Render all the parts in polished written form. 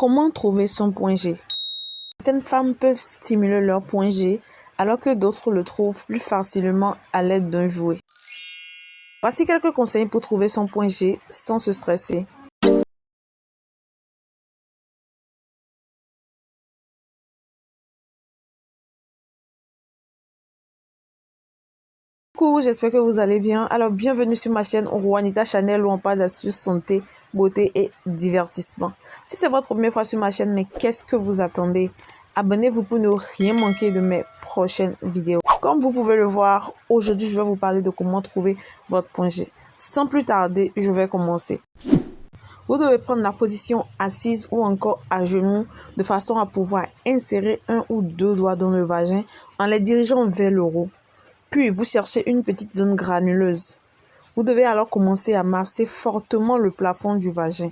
Comment trouver son point G? Certaines femmes peuvent stimuler leur point G alors que d'autres le trouvent plus facilement à l'aide d'un jouet. Voici quelques conseils pour trouver son point G sans se stresser. Coucou, j'espère que vous allez bien. Alors, bienvenue sur ma chaîne Juanita Chanel où on parle d'astuces santé, beauté et divertissement. Si c'est votre première fois sur ma chaîne, mais qu'est-ce que vous attendez? Abonnez-vous pour ne rien manquer de mes prochaines vidéos. Comme vous pouvez le voir, aujourd'hui, je vais vous parler de comment trouver votre point G. Sans plus tarder, je vais commencer. Vous devez prendre la position assise ou encore à genoux de façon à pouvoir insérer un ou deux doigts dans le vagin en les dirigeant vers le haut. Puis, vous cherchez une petite zone granuleuse. Vous devez alors commencer à masser fortement le plafond du vagin.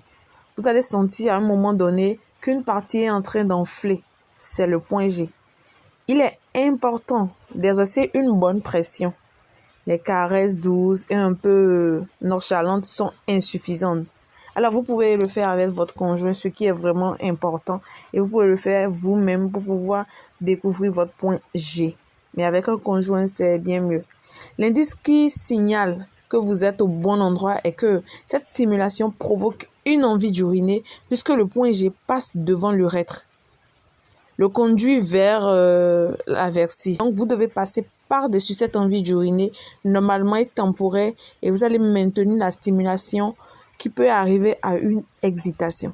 Vous allez sentir à un moment donné qu'une partie est en train d'enfler. C'est le point G. Il est important d'exercer une bonne pression. Les caresses douces et un peu nonchalantes sont insuffisantes. Alors, vous pouvez le faire avec votre conjoint, ce qui est vraiment important. Et vous pouvez le faire vous-même pour pouvoir découvrir votre point G. Mais avec un conjoint, c'est bien mieux. L'indice qui signale que vous êtes au bon endroit est que cette stimulation provoque une envie d'uriner puisque le point G passe devant l'urètre. Le conduit vers la vessie. Donc, vous devez passer par-dessus cette envie d'uriner, normalement et temporaire, et vous allez maintenir la stimulation qui peut arriver à une excitation.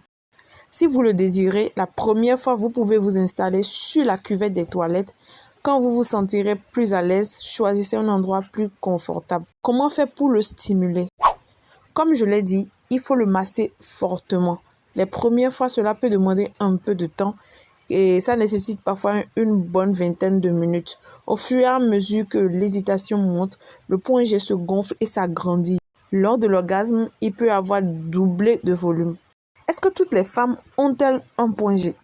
Si vous le désirez, la première fois, vous pouvez vous installer sur la cuvette des toilettes. Quand vous vous sentirez plus à l'aise, choisissez un endroit plus confortable. Comment faire pour le stimuler? Comme je l'ai dit, il faut le masser fortement. Les premières fois, cela peut demander un peu de temps et ça nécessite parfois une bonne vingtaine de minutes. Au fur et à mesure que l'hésitation monte, le point G se gonfle et s'agrandit. Lors de l'orgasme, il peut avoir doublé de volume. Est-ce que toutes les femmes ont-elles un point G?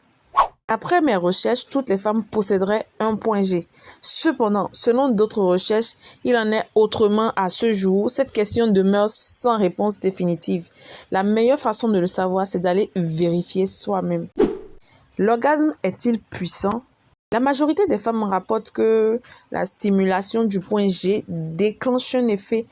Après mes recherches, toutes les femmes posséderaient un point G. Cependant, selon d'autres recherches, il en est autrement à ce jour. Cette question demeure sans réponse définitive. La meilleure façon de le savoir, c'est d'aller vérifier soi-même. L'orgasme est-il puissant? La majorité des femmes rapportent que la stimulation du point G déclenche un effet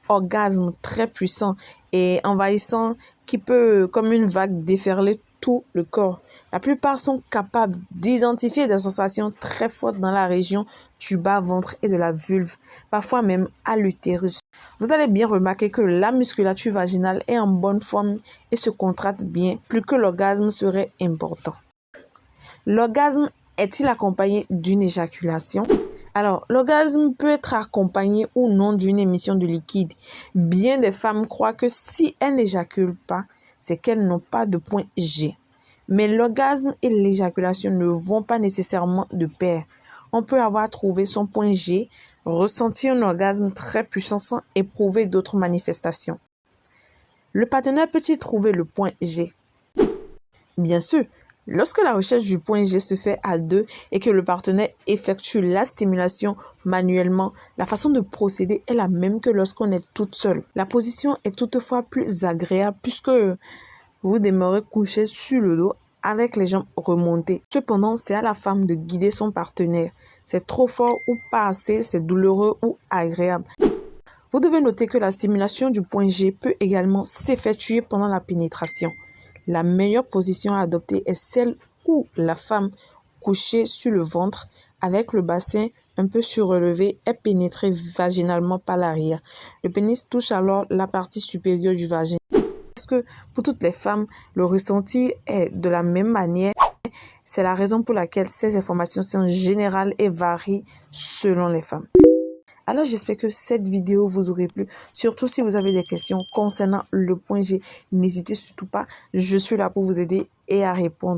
orgasme très puissant et envahissant qui peut, comme une vague, déferler tout le corps. La plupart sont capables d'identifier des sensations très fortes dans la région du bas-ventre et de la vulve, parfois même à l'utérus. Vous allez bien remarquer que la musculature vaginale est en bonne forme et se contracte bien, plus que l'orgasme serait important. L'orgasme est-il accompagné d'une éjaculation? Alors, l'orgasme peut être accompagné ou non d'une émission de liquide. Bien des femmes croient que si elles n'éjaculent pas, c'est qu'elles n'ont pas de point G. Mais l'orgasme et l'éjaculation ne vont pas nécessairement de pair. On peut avoir trouvé son point G, ressentir un orgasme très puissant sans éprouver d'autres manifestations. Le partenaire peut-il trouver le point G? Bien sûr. Lorsque la recherche du point G se fait à deux et que le partenaire effectue la stimulation manuellement, la façon de procéder est la même que lorsqu'on est toute seule. La position est toutefois plus agréable puisque vous demeurez couché sur le dos avec les jambes remontées. Cependant, c'est à la femme de guider son partenaire. C'est trop fort ou pas assez, c'est douloureux ou agréable. Vous devez noter que la stimulation du point G peut également s'effectuer pendant la pénétration. La meilleure position à adopter est celle où la femme, couchée sur le ventre, avec le bassin un peu surélevé, est pénétrée vaginalement par l'arrière. Le pénis touche alors la partie supérieure du vagin. Est-ce que pour toutes les femmes, le ressenti est de la même manière? C'est la raison pour laquelle ces informations sont générales et varient selon les femmes. Alors, j'espère que cette vidéo vous aurait plu. Surtout si vous avez des questions concernant le point G, n'hésitez surtout pas. Je suis là pour vous aider et à répondre.